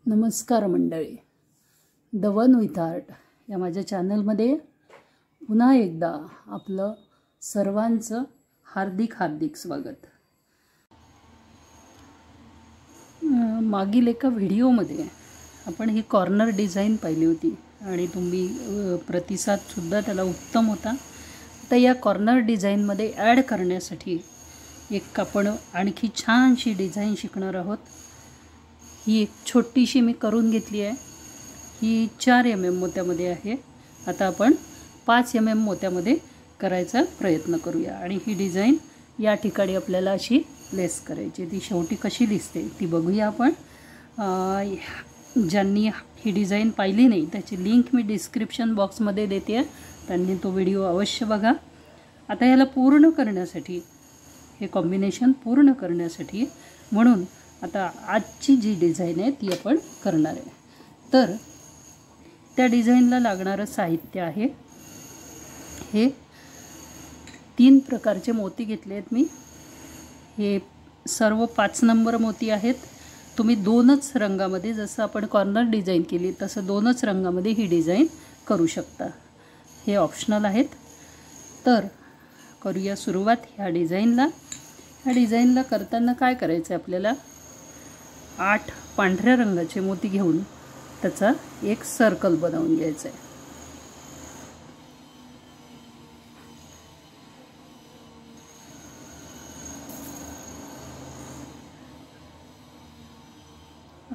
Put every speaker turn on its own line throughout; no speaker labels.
नमस्कार मंडळी, the one with art या माझ्या चॅनलमध्ये पुन्हा एकदा आपलं सर्वांचं हार्दिक स्वागत। मागील एका व्हिडिओमध्ये आपण ही कॉर्नर डिझाईन पाहिली होती आणि तुम्ही प्रतिसादसुद्धा त्याला उत्तम होता। तर या कॉर्नर डिझाईनमध्ये ॲड करण्यासाठी एक आपण आणखी छानशी डिझाईन शिकणार आहोत। ही एक छोटीशी मी करून घेतली आहे। ही 4 mm मोत्यामध्ये आहे। आता आपण 5 mm मोत्यामध्ये करायचा प्रयत्न करूया आणि ही डिझाईन या ठिकाणी आपल्याला अशी प्लेस करायची। ती शेवटी कशी दिसते ती बघूया आपण। ज्यांनी ही डिझाईन पाहिली नाही त्याची लिंक मी डिस्क्रिप्शन बॉक्समध्ये देते आहे, त्यांनी तो व्हिडिओ अवश्य बघा। आता याला पूर्ण करण्यासाठी, हे कॉम्बिनेशन पूर्ण करण्यासाठी म्हणून आता आजची जी डिझाईन आहे ती आपण करणार आहे। तर त्या डिझाईनला लागणारं साहित्य आहे हे 3 प्रकारचे मोती घेतले आहेत मी। हे सर्व 5 नंबर मोती आहेत। तुम्ही 2च रंगामध्ये, जसं आपण कॉर्नर डिझाईन केली तसं 2च रंगामध्ये ही डिझाईन करू शकता। हे ऑप्शनल आहेत। तर करूया सुरुवात ह्या डिझाईनला। ह्या डिझाईनला करताना काय करायचं आहे, आपल्याला 8 पांढऱ्या रंगाचे मोती घेऊन त्याचा एक सर्कल बनवून घ्यायचा आहे।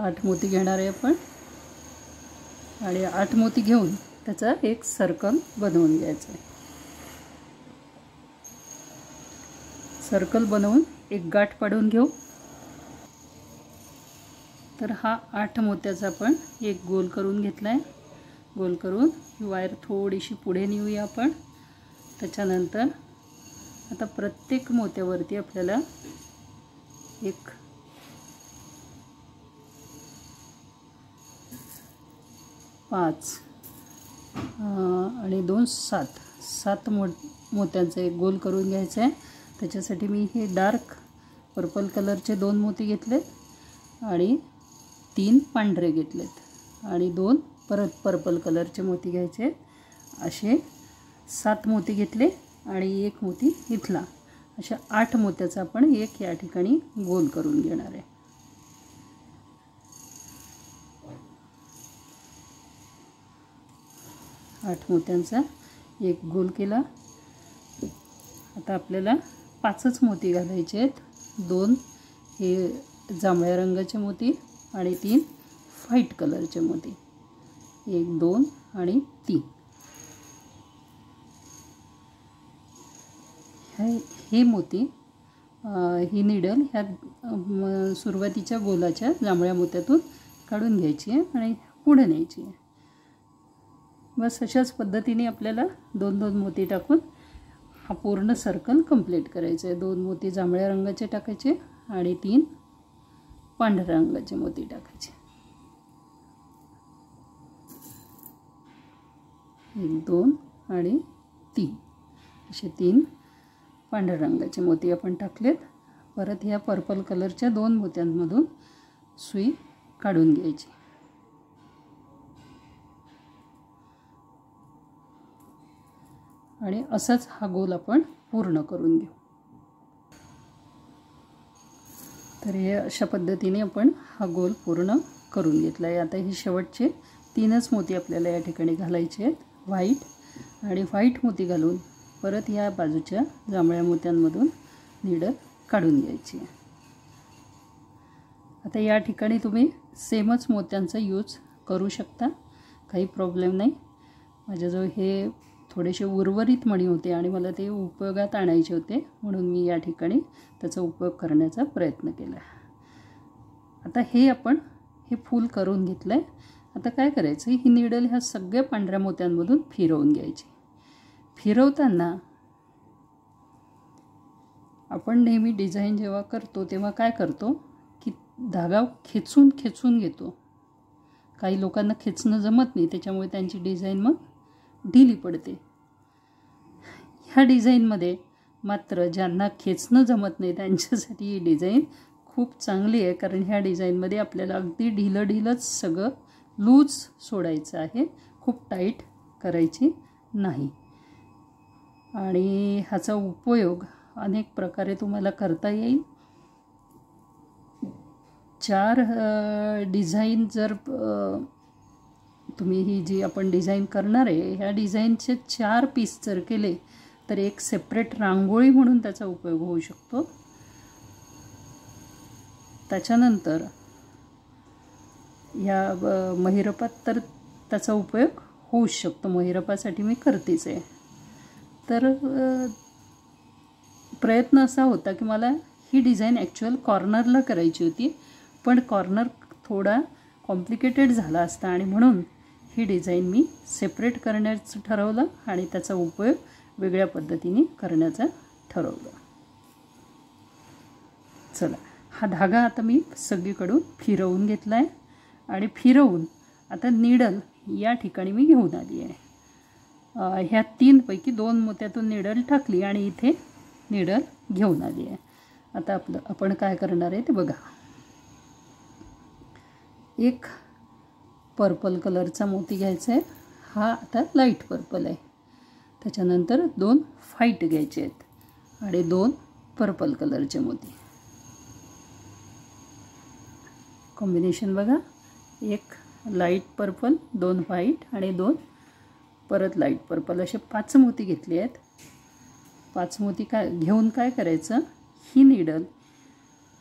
आठ मोती घेणार आहे आपण आणि 8 मोती घेऊन त्याचा एक सर्कल बनवून घ्यायचा आहे। सर्कल बनवून एक गाठ पाडून घेऊ। तर हा 8 मोत्याचा आपण एक गोल करून घेतला आहे। गोल करून ही वायर थोडीशी पुढे नेऊया आपण। त्याच्यानंतर आता प्रत्येक मोत्यावरती आपल्याला एक 5 आणि 2 7 मोत्यांचा एक गोल करून घ्यायचा आहे। त्याच्यासाठी मी हे डार्क पर्पल कलरचे 2 मोती घेतलेत आणि 3 पांढरे घेतलेत आणि 2 परत पर्पल कलरचे मोती घ्यायचे। असे 7 मोती घेतले आणि एक मोती इथला, अशा 8 मोत्याचा आपण एक या ठिकाणी गोल करून घेणार आहे। आठ मोत्यांचा एक गोल केला। आता आपल्याला 5च मोती घालायचे आहेत। 2 हे जांभळ्या रंगाचे मोती आणि 3 व्हाईट कलरचे मोती। 1 2 आणि 3 हे मोती, ही निडल ह्या सुरुवातीच्या गोलाच्या जांभळ्या मोत्यातून काढून घ्यायची आहे आणि पुढे न्यायची आहे। बस अशाच पद्धतीने आपल्याला 2-2 मोती टाकून हा पूर्ण सर्कल कंप्लीट करायचा आहे। 2 मोती जांभळ्या रंगाचे टाकायचे आणि 3 पांढऱ्या रंगाचे मोती टाकायचे। 1 2 आणि 3 असे 3 पांढऱ्या रंगाचे मोती आपण टाकलेत। परत ह्या पर्पल कलरच्या 2 मोत्यांमधून सुई काढून घ्यायची आणि असाच हा गोल आपण पूर्ण करून घेऊ। तर हे अशा पद्धतीने आपण हा गोल पूर्ण करून घेतला आहे। आता हे शेवटचे 3च मोती आपल्याला या ठिकाणी घालायचे आहेत, व्हाईट आणि व्हाईट मोती घालून परत या बाजूच्या जांभळ्या मोत्यांमधून निडल काढून घ्यायची आहे। आता या ठिकाणी तुम्ही सेमच मोत्यांचा यूज करू शकता, काही प्रॉब्लेम नाही। माझ्याजवळ हे थोडेसे उर्वरित मणी होते आणि मला ते उपयोगात आणायचे होते, म्हणून मी या ठिकाणी त्याचा उपयोग करण्याचा प्रयत्न केला। आता हे आपण हे फूल करून घेतलं आहे। आता काय करायचं, ही निडल ह्या सगळ्या पांढऱ्या मोत्यांमधून फिरवून घ्यायची। फिरवताना आपण नेहमी डिझाईन जेव्हा करतो तेव्हा काय करतो की धागा खेचून घेतो। काही लोकांना खेचणं जमत नाही, त्याच्यामुळे त्यांची डिझाईन मग ढिली पडते। ह्या डिझाईनमध्ये मात्र ज्यांना खेचणं जमत नाही त्यांच्यासाठी ही डिझाईन खूप चांगली आहे, कारण ह्या डिझाईनमध्ये आपल्याला अगदी ढिलंच सगळं लूज सोडायचं आहे, खूप टाईट करायची नाही. आणि ह्याचा उपयोग अनेक प्रकारे तुम्हाला करता येईल. 4 डिझाईन जर तुम्ही ही जी आपण डिझाईन करणार आहे ह्या डिझाईनचे 4 पीस जर केले तर एक सेपरेट रांगोळी म्हणून त्याचा उपयोग होऊ शकतो. त्याच्यानंतर या महिरपात तर त्याचा उपयोग होऊ शकतो, महिरपासाठी मी करतेच आहे. तर प्रयत्न असा होता की मला ही डिझाईन ॲक्च्युअल कॉर्नरला करायची होती, पण कॉर्नर थोडा कॉम्प्लिकेटेड झाला असता आणि म्हणून ही डिझाईन मी सेपरेट करण्याचं ठरवलं आणि त्याचा उपयोग वेगळ्या पद्धतीने करण्याचा ठरवलं. चला, हा धागा आता मी सगळीकडून फिरवून घेतला आहे आणि फिरवून आता निडल या ठिकाणी मी घेऊन आली आहे. ह्या 3 पैकी 2 मोत्यातून निडल टाकली आणि इथे निडल घेऊन आली आहे. आता आपण काय करणार आहे ते बघा. एक पर्पल कलरचा मोती घ्यायचा आहे, हा आता लाईट पर्पल आहे. त्याच्यानंतर 2 व्हाईट घ्यायचे आहेत आणि 2 पर्पल कलरचे मोती. कॉम्बिनेशन बघा, एक लाईट पर्पल, 2 व्हाईट आणि 2 परत लाईट पर्पल, असे 5 मोती घेतले आहेत. 5 मोती घेऊन काय करायचं, ही निडल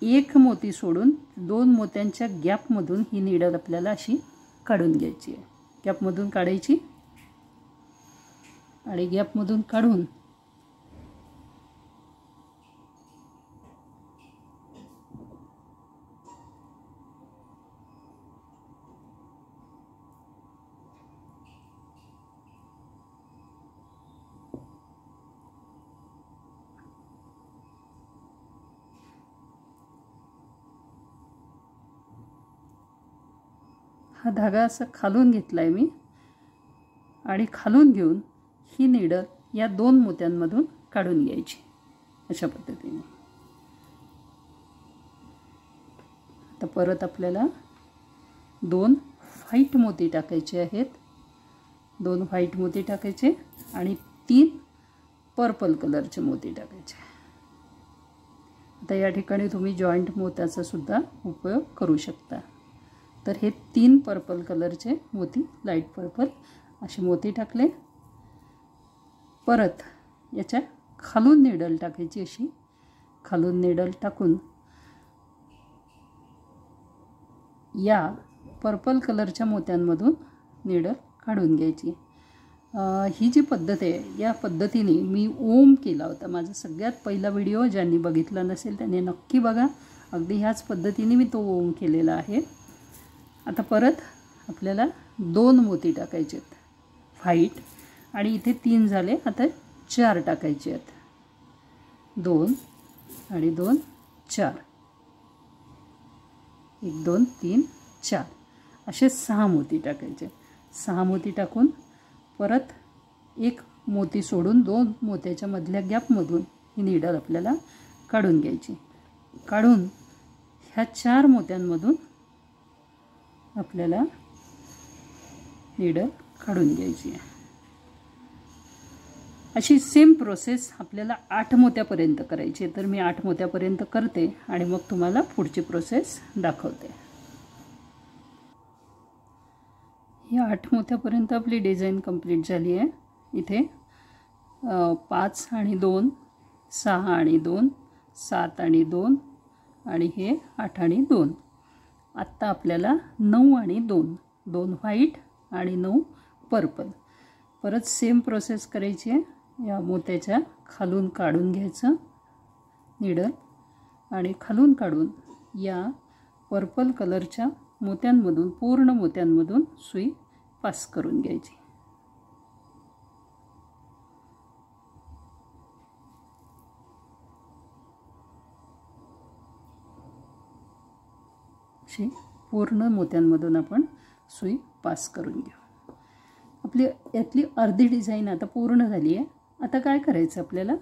एक मोती सोडून 2 मोत्यांच्या गॅपमधून ही निडल आपल्याला अशी काढून घ्यायची आहे. गॅपमधून काढायची आणि गॅपमधून काढून हा धागा असा खालून घेतला आहे मी आणि खालून घेऊन ही निडल या 2 मोत्यांमधून काढून घ्यायची अशा पद्धतीने. आता परत आपल्याला 2 व्हाईट मोती टाकायचे आहेत. 2 व्हाईट मोती टाकायचे आणि 3 पर्पल कलरचे मोती टाकायचे. आता या ठिकाणी तुम्ही जॉईंट मोत्याचा सुद्धा उपयोग करू शकता. तर हे 3 पर्पल कलरचे मोती, लाईट पर्पल असे मोती टाकले. परत याच्या खालून निडल टाकायची, अशी खालून निडल टाकून या पर्पल कलरच्या मोत्यांमधून निडल काढून घ्यायची. ही जी पद्धत आहे या पद्धतीने मी ओम केला होता. माझा सगळ्यात पहिला व्हिडिओ ज्यांनी बघितला नसेल त्यांनी नक्की बघा. अगदी ह्याच पद्धतीने मी तो ओम केलेला आहे. आता परत आपल्याला 2 मोती टाकायचे आहेत व्हाईट आणि इथे 3 झाले, आता 4 टाकायचे आहेत. 2 आणि 2 4, 1 2 3 4 असे 6 मोती टाकायचे. 6 मोती टाकून परत एक मोती सोडून 2 मोत्याच्या मधल्या गॅपमधून ही निडल आपल्याला काढून घ्यायची. काढून ह्या 4 मोत्यांमधून आपल्याला निडल काढून घ्यायची आहे. अशी सेम प्रोसेस आपल्याला 8 मोत्यापर्यंत करायची. तर मी 8 मोत्यापर्यंत करते आणि मग तुम्हाला पुढची प्रोसेस दाखवते. ही 8 मोत्यापर्यंत आपली डिझाईन कंप्लीट झाली आहे. इथे 5 आणि 2, 6 आणि 2, 7 आणि 2 आणि हे 8 आणि 2. आत्ता आपल्याला 9 आणि 2, 2 व्हाईट आणि 9 पर्पल. परत सेम प्रोसेस करायची आहे. या मोत्याच्या खालून काढून घ्यायचं निडल आणि खालून काढून या पर्पल कलरच्या मोत्यांमधून, पूर्ण मोत्यांमधून सुई पास करून घ्यायची. अशी पूर्ण मोत्यांमधून आपण सुई पास करून घेऊ. आपली यातली अर्धी डिझाईन आता पूर्ण झाली आहे. आता काय करायचं आपल्याला,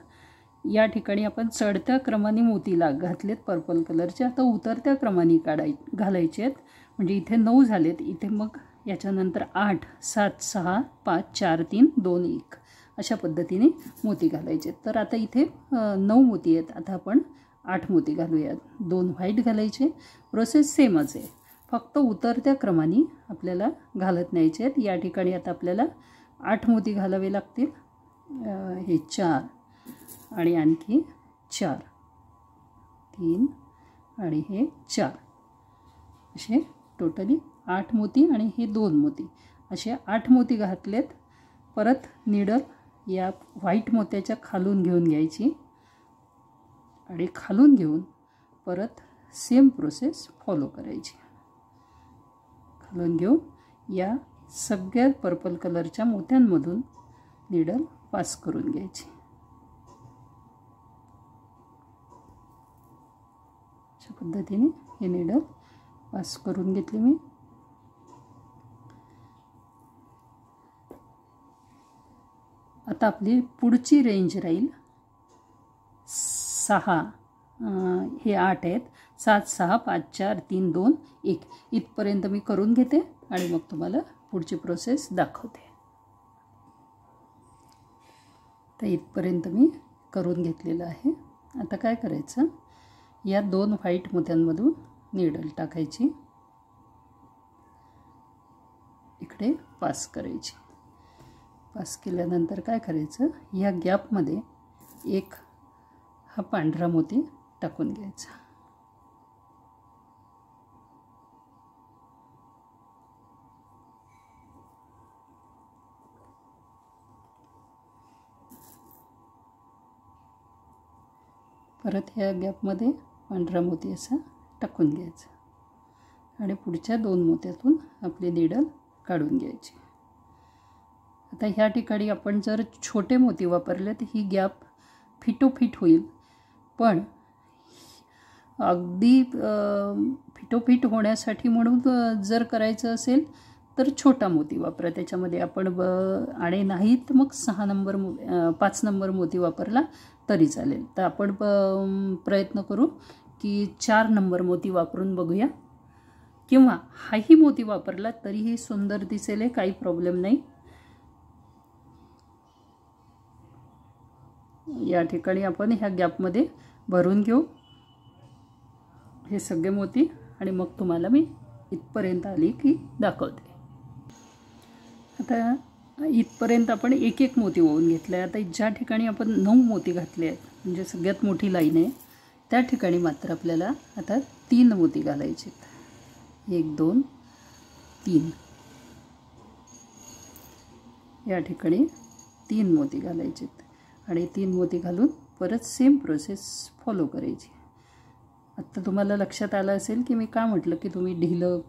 या ठिकाणी आपण चढत्या क्रमाने मोती घातलेत पर्पल कलरचे. आता उतरत्या क्रमाने घालायचे आहेत. म्हणजे इथे 9 झालेत, इथे मग याच्यानंतर 8 7 6 5 4 3 2 1 अशा पद्धतीने मोती घालायचे. तर आता इथे 9 मोती आहेत. आता आपण 8 मोती घालूयात. 2 व्हाईट घालायचे. प्रोसेस सेमच आहे, फक्त उतरत्या क्रमाने आपल्याला घालत न्यायचे आहेत. या ठिकाणी आता आपल्याला 8 मोती घालावे लागतील. हे 4 आणि आणखी 4 3 आणि हे 4 असे टोटली 8 मोती आणि हे 2 मोती असे 8 मोती घातलेत. परत नीडल या व्हाईट मोत्याच्या खालून घेऊन घ्यायची आणि खालून घेऊन परत सेम प्रोसेस फॉलो करायची. खालून घेऊन या सगळ्या पर्पल कलरच्या मोत्यांमधून नीडल पास करून घ्यायची. अशा पद्धतीने हे नीडल पास करून घेतली मी. आता आपली पुढची रेंज राहील 6. हे 8 आहेत. 7 6 5 4 3 2 1 इथपर्यंत मी करून घेते आणि मग तुम्हाला पुढची प्रोसेस दाखवते. तर इथपर्यंत मी करून घेतलेलं आहे. आता काय करायचं, या 2 व्हाईट मोत्यांमधून नीडल टाकायची, इकडे पास करायची. पास केल्यानंतर काय करायचं, या गॅपमध्ये एक हा पांढरा मोती टाकून घ्यायचा. परत ह्या गॅपमध्ये पांढरा मोती असा टाकून घ्यायचा आणि पुढच्या 2 मोत्यातून आपले नीडल काढून घ्यायची. आता ह्या ठिकाणी आपण जर छोटे मोती वापरले तर ही गॅप फिटोफिट होईल, पण अगदी फिटोफिट होण्यासाठी म्हणून जर करायचं असेल तर छोटा मोती वापरा त्याच्यामध्ये आपण आणि नाही तर मग 6 नंबर 5 नंबर मोती वापरला तरी चालेल. तर आपण प्रयत्न करू की 4 नंबर मोती वापरून बघूया, किंवा हाही मोती वापरला तरीही सुंदर दिसेल, काही प्रॉब्लेम नाही. या ठिकाणी आपण ह्या गॅपमध्ये भरून घेऊ हे सगळे मोती आणि मग तुम्हाला मी इथपर्यंत आली की दाखवते. आता इथपर्यंत आपण एक एक मोती ओवून घेतला आहे. आता ज्या ठिकाणी आपण 9 मोती घातले आहेत, म्हणजे सगळ्यात मोठी लाईन आहे, त्या ठिकाणी मात्र आपल्याला आता 3 मोती घालायचे आहेत. 1 2 3 या ठिकाणी 3 मोती घालायचे आहेत आणि 3 मोती घालून परत सेम प्रोसेस फॉलो करायची. आत्ता तुम्हाला लक्षात आलं असेल की मी का म्हटलं की तुम्ही ढिलं,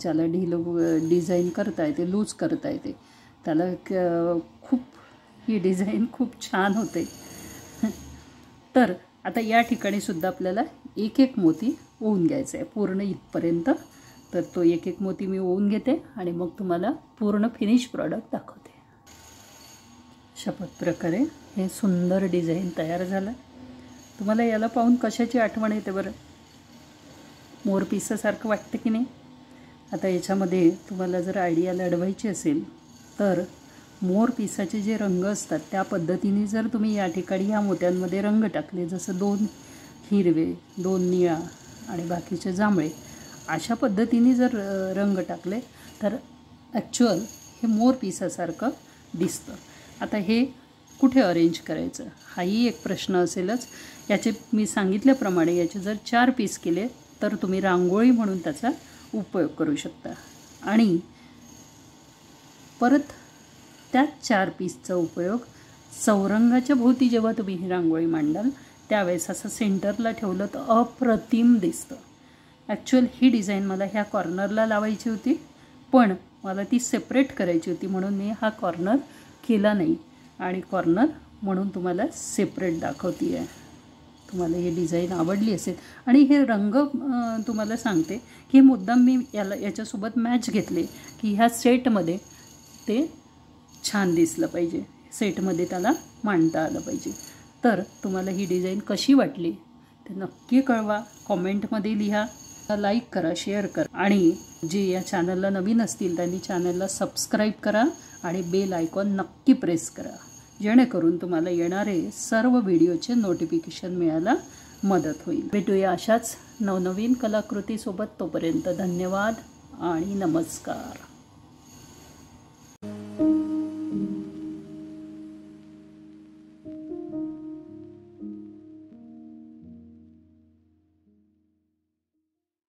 ज्याला ढिलं डिझाईन करता येते, लूज करता येते, त्याला खूप ही डिझाईन खूप छान होते. तर आता या ठिकाणी सुद्धा आपल्याला एक एक मोती ओवून घ्यायचा आहे पूर्ण इथपर्यंत. तर तो एक एक मोती मी ओवून घेते आणि मग तुम्हाला पूर्ण फिनिश प्रॉडक्ट दाखवते. अशा प्रकारे हे सुंदर डिझाईन तयार झालं. तुम्हाला याला पाहून कशाची आठवण येते बरं? मोरपिसासारखं वाटतं की नाही? आता याच्यामध्ये तुम्हाला जर आयडिया लढवायची असेल तर मोरपिसाचे जे रंग असतात त्या पद्धतीने जर तुम्ही या ठिकाणी ह्या मोत्यांमध्ये रंग टाकले, जसं 2 हिरवे, 2 निळा आणि बाकीचे जांभळे, अशा पद्धतीने जर रंग टाकले तर ॲक्च्युअल हे मोरपिसासारखं दिसतं. आता हे कुठे अरेंज करायचं हाही एक प्रश्न असेलच. याचे मी सांगितल्याप्रमाणे याचे जर 4 पीस केले तर तुम्ही रांगोळी म्हणून त्याचा उपयोग करू शकता. आणि परत त्याच 4 पीसचा उपयोग चौरंगाच्या भोवती जेव्हा तुम्ही ही रांगोळी मांडाल त्यावेळेस असं सेंटरला ठेवलं तर अप्रतिम दिसतं. ॲक्च्युअल ही डिझाईन मला ह्या कॉर्नरला लावायची होती, पण मला ती सेपरेट करायची होती म्हणून मी हा कॉर्नर केला नाही आणि कॉर्नर म्हणून तुम्हाला सेपरेट दाखवते आहे. तुम्हाला ही डिझाईन आवडली असेल आणि हे रंग तुम्हाला सांगते की मुद्दाम मी याच्यासोबत मॅच घेतले की ह्या सेटमध्ये ते छान दिसलं पाहिजे, सेटमध्ये त्याला मांडता आलं पाहिजे. तर तुम्हाला ही डिझाईन कशी वाटली ते नक्की कळवा, कॉमेंटमध्ये लिहा, लाईक करा, शेअर करा आणि जे या चॅनलला नवीन असतील त्यांनी चॅनलला सबस्क्राईब करा आणि बेल आयकॉन नक्की प्रेस करा, जेणेकरून तुम्हाला येणारे सर्व व्हिडिओचे नोटिफिकेशन मिळायला मदत होईल. भेटूया अशाच नवनवीन कलाकृतीसोबत. तोपर्यंत धन्यवाद आणि नमस्कार.